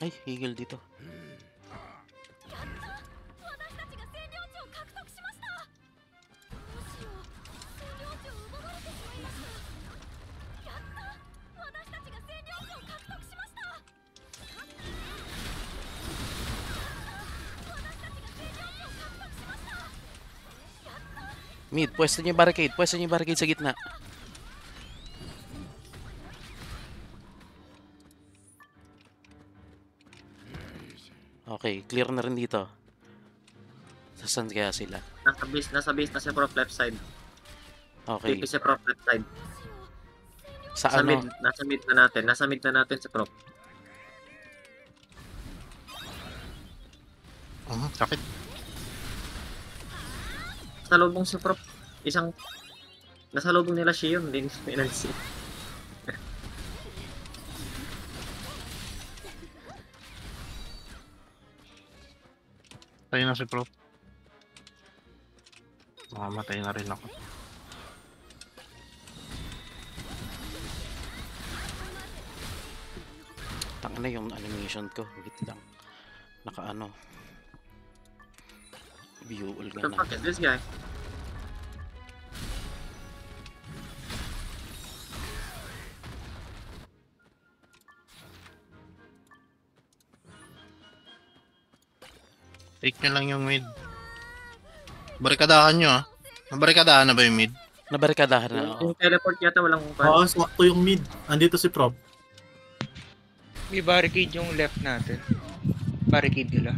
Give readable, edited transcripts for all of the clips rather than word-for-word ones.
Ay, higil dito. Mid, pwesto niyo yung barricade. Pwesto niyo yung barricade sa gitna. Okay, clear na rin dito. Saan kaya sila? Nasa base na si Prof left side. Okay. TP si Prof left side. Sa Nasa ano? mid, nasa mid na natin si Prof. Sakit. Sa lubong si Prof. Nasa lubong nila Shion, hindi NLC. Tayo na si Prof. Mamamatay na rin ako. Tanga na yung animation ko. Wait lang. Naka-ano. View all What the na. fuck is this guy? Take nyo lang yung mid. Barikadahan nyo ah. Nabarikadahan na ba yung mid? Nabarikadahan na. Yung teleport yata walang Oo, sakto yung mid. Andito si Prop. May barricade yung left natin. Barricade nila.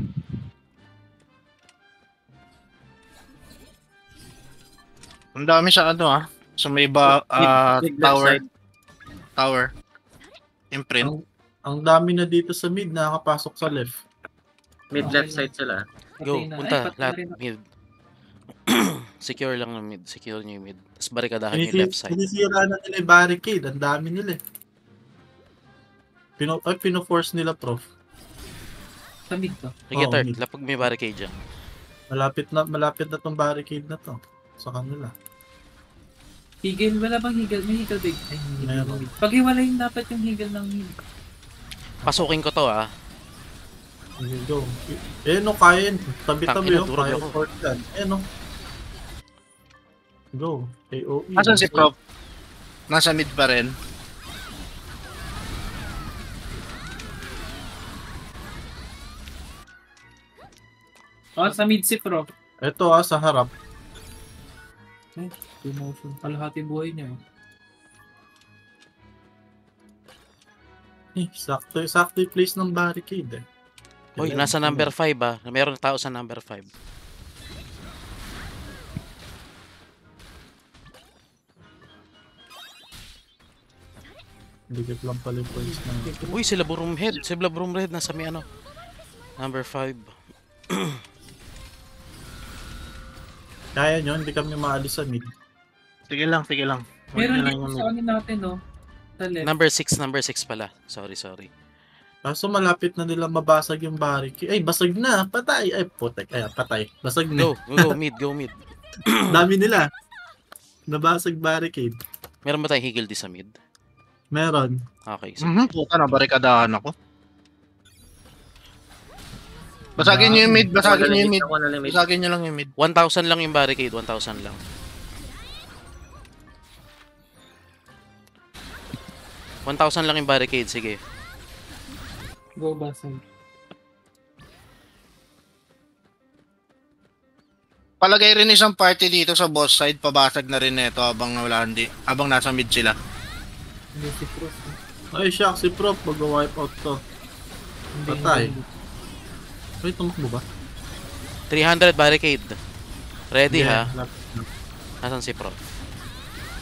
Ang dami sa ano ah. So may Mid left tower. side. Tower. Imprint. Ang dami na dito sa mid, nakakapasok sa left. Mid left side sila. Go, Patay na. punta. Ay, patay Lahat na rin. mid. Secure lang ng mid. Secure nyo yung mid. Tapos barikadahan yung left side. Sinisira na nila yung barricade. Ang dami nila eh. Pino-force nila, Prof. Sa mid to. Sige, Oo, third. mid. Lapag may barricade dyan. Malapit na tong barricade na to. Sa kanila. Higil, wala bang higil? May higil big. Ay, hindi Meron. mid. Pag-iwalayin dapat yung higil ng mid. Pasukin ko to ah. Here you go. Eh no, kaya yun. Tabi-tabi Tangina, yun. durog Kaya ako. force yan. Eh no. Go. AOE. Nasaan si Prof? Nasa mid pa rin. Oh, sa mid si Pro. Ito sa harap. Promotion. Kalahati buhay niya. Sakto yung place ng barricade eh. Hoy, nasa number 5 ah. Meron tao sa number 5. Dikit lang pala yung points na. Uy, sila Broom Head. Sila Broom Head nasa may ano. Number 5. Kaya nyo, hindi kami maalis sa mid. Sige lang, sige lang. Huwag Meron nyo lang dito yung sa anin natin, no? Sa left. Number 6 pala. Sorry. Kaso malapit na nila mabasag yung barricade. Ay, basag na. Patay. Ay, putek. Ay, patay. Basag na. Go mid. Dami nila. Nabasag barricade. Meron ba tayong higil di sa mid? Meron. Okay, sige. Puta na, barikadahan ako. Basagin nyo yung mid, basagin nyo yung mid. Ako na limit. Basagin nyo lang yung mid. 1,000 lang yung barricade. 1,000 lang. $1,000 lang yung barricade. Sige. Go basag. Palagay rin isang party dito sa boss side, pabasag na rin neto habang nasa mid sila. Hindi si Pro. Ay, shock si Prop. Mag-wipe out to. Hindi, Patay. hindi. Ay, tumakbo ba? 300 barricade. Ready Yeah, ha? lapit na. Nasaan si Pro?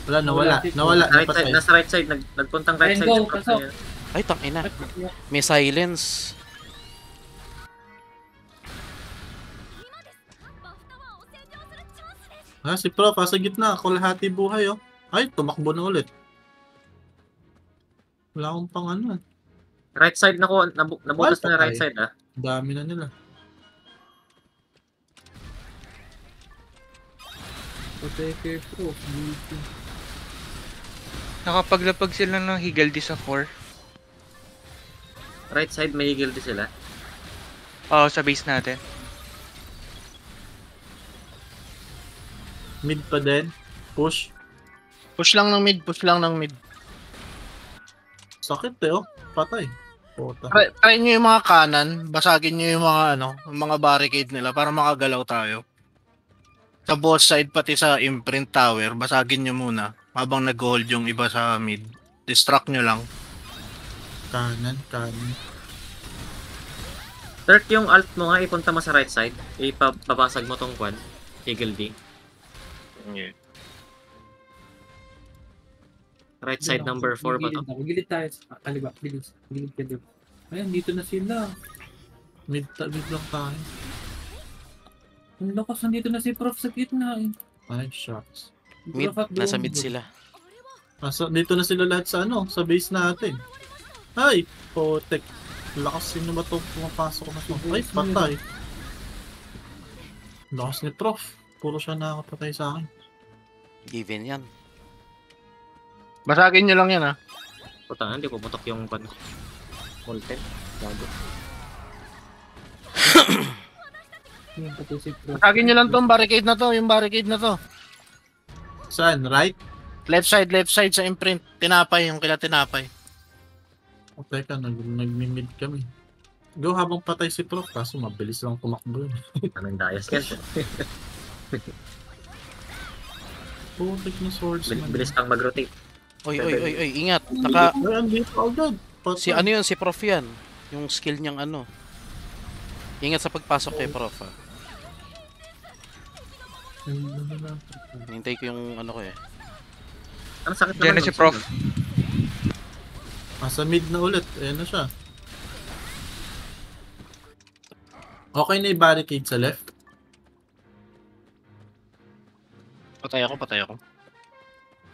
Wala, nawala. Right side, Napatay. nasa right side. Nagpuntang right Ayun, side go, si Prof pasok. na yun. Ay, tangina. May silence. Si Prop, sa gitna. Kalahati buhay, oh. Ay, tumakbo na ulit. Wala akong pang ano. Right side na ko. Nabutas na right Patay. side ah. Dami na nila. Patay kay Pro. Beauty. Nakapaglapag sila ng Higaldi sa 4. Right side, may Eagle din sila. Oo, sa base natin. Mid pa din. Push. Push lang ng mid, push lang ng mid. Sakit oh. Patay. Puta. Try nyo yung mga kanan, basagin nyo yung mga yung mga barricade nila para makagalaw tayo. Sa both side pati sa imprint tower, basagin nyo muna habang nag-hold yung iba sa mid. Distract nyo lang. Kanan. Third, yung alt mo nga, ipunta mo sa right side. Ipapabasag mo tong quad. Eagle D. Right side number 4 ba to? Gilid tayo sa kaliwa. Bilis. Gilid ka doon. Ayan, dito na sila. Mid lang tayo. Ang lakas, nandito na si Prof sa gitna eh. 5 shots. Mid, Prof at nasa doon. mid sila. Dito na sila lahat sa sa base natin. Ay! Potek. Lakas sino ba to pumapasok na to? Ay, patay. Lakas ni Prof. Puro siya nakakapatay sa akin. Given yan. Basagin nyo lang yan ha. Puta, hindi pumutok yung quad ko. Volten. Gago. Ayan, pati si Prof. Basagin nyo lang tong barricade na to, yung barricade na to. Saan? Right? Left side sa imprint. Tinapay, yung kila tinapay. O teka, nagmi-mid kami. Go habang patay si Prof. Kaso mabilis lang tumakbo yun. Anong dayas ka? Potek na swordsman. Bilis kang mag-rotate. Oy, ingat. Ay, andito agad. Patay. Si ano yun, si Prof yan. Yung skill niyang ano. Ingat sa pagpasok kay Prof ha. Hintay ko yung ano ko eh. Ano sakit Diyan na si Prof. Sa mid na ulit. Ayan na siya. Okay na yung barricade sa left. Patay ako.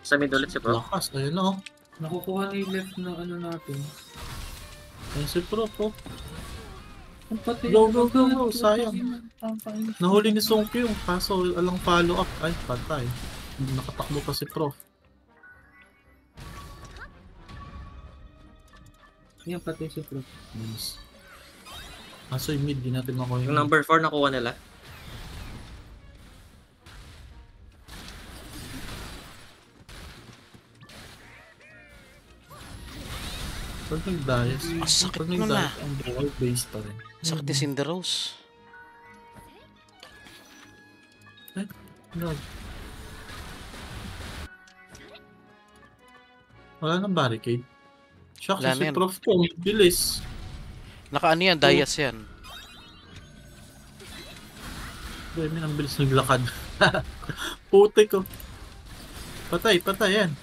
Sa mid ulit si Prof. Lakas. Ayun na Nakukuha na yung left na ano natin. Ayun si Prof. Ang pati. Go. Sayang. Nahuli ni Songkyo. Kaso alang follow up. Ay, patay. Nakatakbo pa si Prof. Ayan, pati si Prof. Nice. Kaso yung mid, di natin makuha Yung number 4 nakuha nila. Pag nag-dias, Ang sakit pag nun nag-dias, ang buhay base pa rin. Sakit ni Cinder Rose. No. Wala nang barricade. Shucks, Wala na si yan. Prof ko, bilis. Naka ano yan, Dayas yan. Demi ang bilis naglakad. Puti ko. Patay, yan.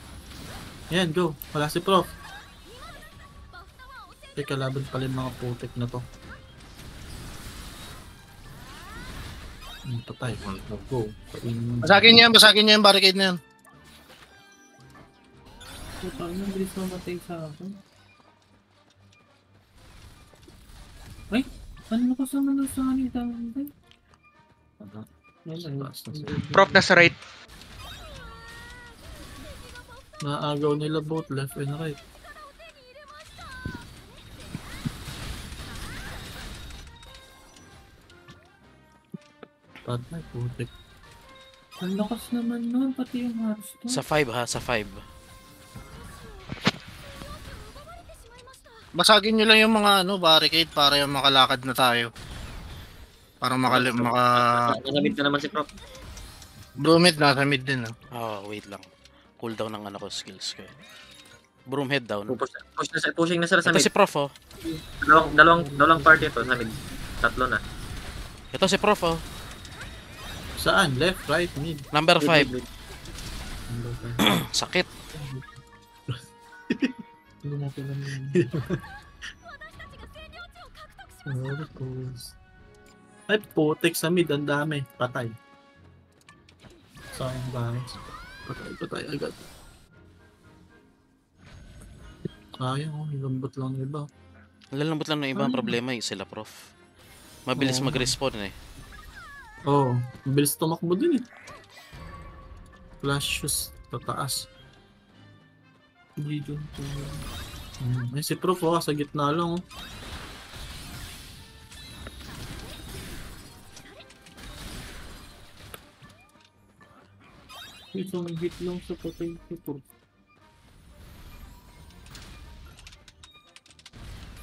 Yan, go. Wala si Prof. Teka, laban pala yung mga putik na to. Patay. Go. Basagin nyo yung barricade na yan. Puta, ang bilis mamatay sa akin. Ay! Ano kasama na sa akin? Tangay. Prof, nasa right. Naagaw nila both left and right. Patay, putik. Ang lakas naman nun, pati yung Hearthstone. Sa 5 ha, sa 5. Basagin nyo lang yung mga barricade para yung makalakad na tayo. Para maka... Nasa mid na naman si Prof. Brumid, nasa mid din. Oh, wait lang. Cooldown ng ano ko, skills ko. Broomhead down. Pushing na sila sa Ito mid. si Prof oh. Dalawang party ito sa mid. Tatlo na. Ito si Prof oh. Saan? Left, right, mid. Number 5. Mid. Sakit. Hindi natin lang yun. Ay, putik sa mid. Ang dami. Patay. Sayang guys. Patay agad. Sayang, lambot lang yung iba. Lalambot lang ng iba ang problema eh, sila Prof. Mabilis Oo. mag-respawn eh. Oo, bilis tumakbo din eh. Flash shoes, tataas. Legion 2. Ay, si Prof, sa gitna lang. Isang hit lang sa patay ko.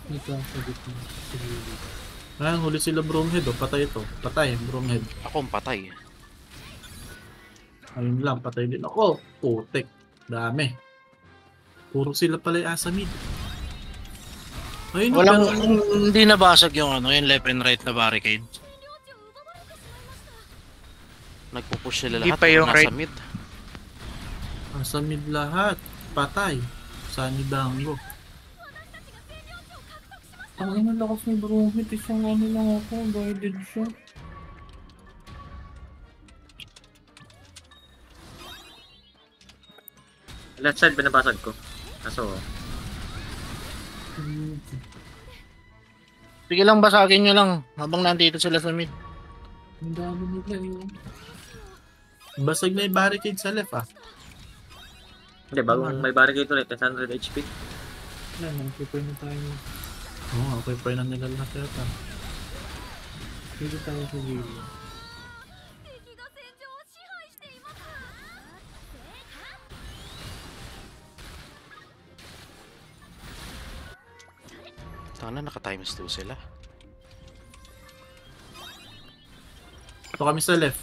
Nagkakagit na. Sige. Ayan, huli sila Broomhead. Oh. Patay ito. Patay, Broomhead. Ako ang patay. Ayun lang, patay din ako. Putek. Dami. Puro sila pala yung asa mid. Ayun, Walang, pero- hindi nabasag yung ano, yung left and right na barricade. Nagpupush sila Hindi lahat. pa yung nasa right. mid. asa mid lahat. Patay. Sani Dango. Ang ina lakas ni Bromit. Isang ano lang ako. Guided siya. Left side, binabasag ko. Kaso, Sige lang, basagin nyo lang habang nandito sila sa mid. Ang dami nila yun. Basag na yung barricade sa left ah. hindi, bagong may barricade ulit, 100 HP. Wala nang super na tayo. Oo, okay pa yun ang nila lahat yata. Sige tayo sa gilid. Sana naka times 2 sila. Ito kami sa left.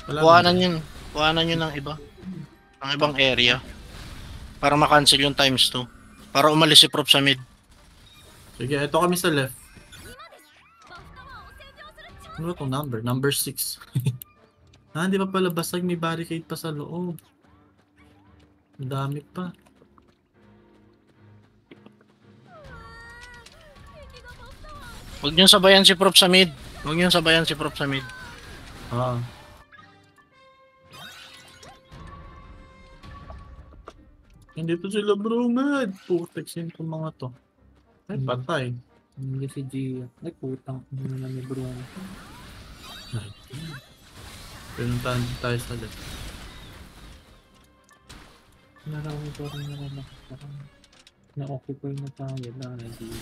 Wala Kuhanan na. yun. Kuhanan yun ng iba. Ang ibang area. Para makancel yung times 2. Para umalis si Prop sa mid. Sige, ito kami sa left. Ano ba itong number? Number 6. Ah, hindi pa pala basag. May barricade pa sa loob. Ang dami pa. Huwag nyo sabayan si Prop sa mid. Huwag nyo sabayan si Prop sa mid. Ah. Hindi to sila bro, mad. Putek sin itong mga to. Ay, patay. Hindi si Gia. Ay putang. Ano na ni Bromit. Pinuntahan tayo sa left. Narami pa rin na parang na-occupy na tayo na hindi.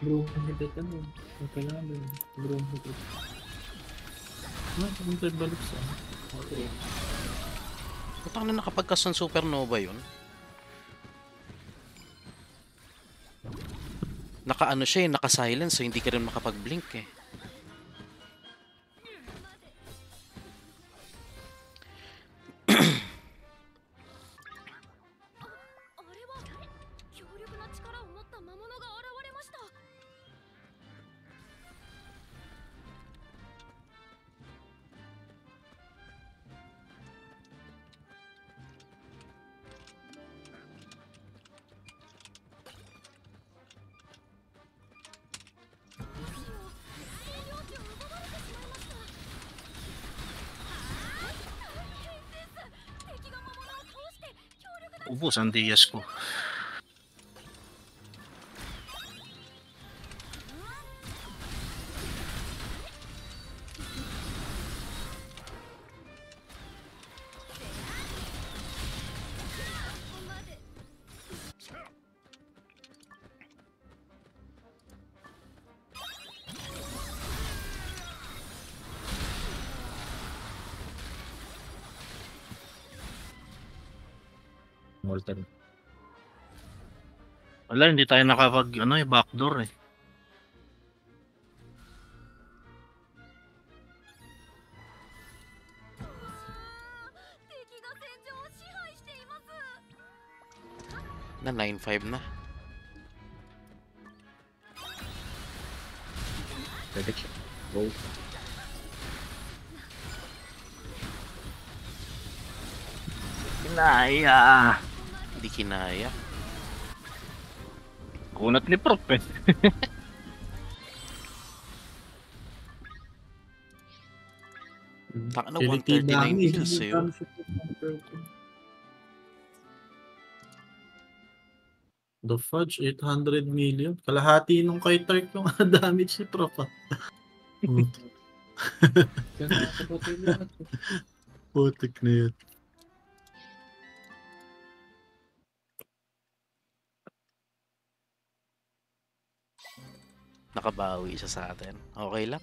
Bromit at ano. Ang kailangan. Bromit at Ah, kung tayo balik sa... okay. Putang na nakapagkas ng supernova yun. Naka-ano siya eh, naka-silence so hindi ka rin makapag-blink eh. Ubus ang Diaz ko. Molten. Wala, hindi tayo nakapag ano, backdoor eh. Na 9-5 na. Prediction. Go. Kinaya. Hindi kinaya. Kunat ni Prop eh. Taka na Kiliti 139 dami. kills eh. Oh. The Fudge, 800 million. Kalahati nung kay Tark yung damage si Prof. Ah. Kaya nakakapatay lahat. Putik na yun. nakabawi siya sa atin. Okay lang.